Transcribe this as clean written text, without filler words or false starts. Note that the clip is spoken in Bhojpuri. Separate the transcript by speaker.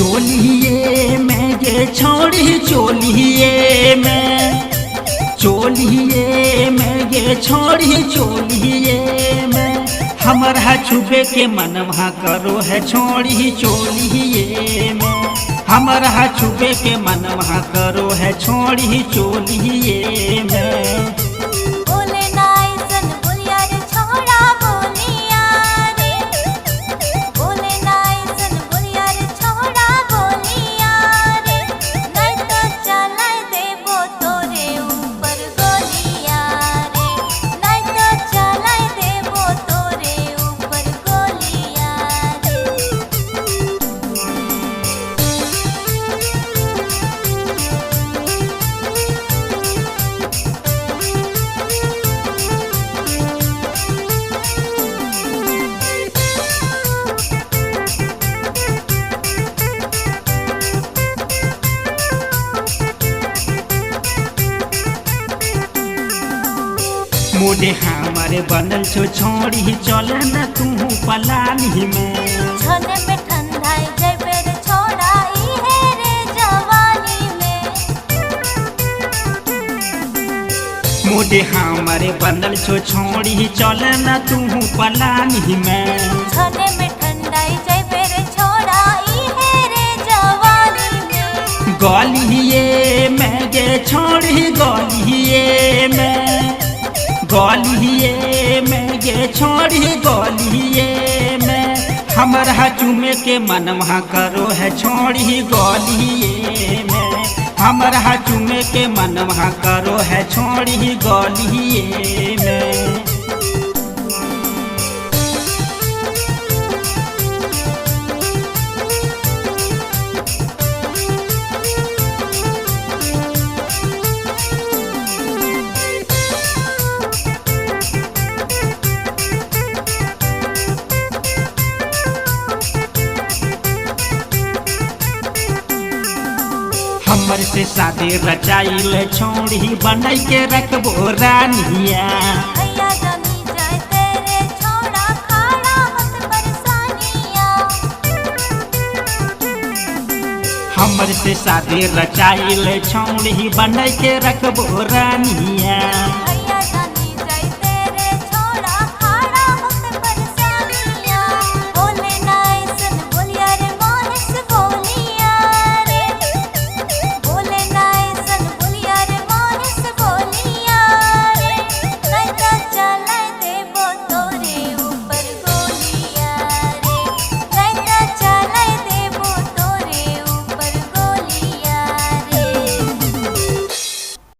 Speaker 1: चोलिए में ये छोड़ी चोलिए में, चोलिए में ये छोड़ी चोलिए में, हमारा छुपे के मनवा करो है छोड़ी चोलिए में, हमारा छुपे के मनवा करो है छोड़ी चोलिए में। मोडे हमारे बनल छो छोड़ी चल न तू पलानी में,
Speaker 2: छने में ठंडाई जैबे रे छोड़ा इहे रे जवानी में।
Speaker 1: मोडे हमारे बनल छो छोड़ी चल न तू पलानी में,
Speaker 2: छने में ठंडाई जैबे रे छोड़ा इहे रे जवानी में।
Speaker 1: गलिए में गे छोड़ी गलिए में, गलिए में गे छोड़ी गलिए में, हमारा चुमे के मनवा करो है छोड़ी गलिए में, हमारा चुमे के मनवा करो है छोड़ी गलिए में। हमर से शादी रचाइल छोड़ी बनाई के रखबो रानिया,
Speaker 2: भैया जमी जाए तेरे छोड़ा खाड़ा मत परेशानिया।
Speaker 1: हमर से शादी रचाइल छोड़ी बनाई के रखबो रानिया,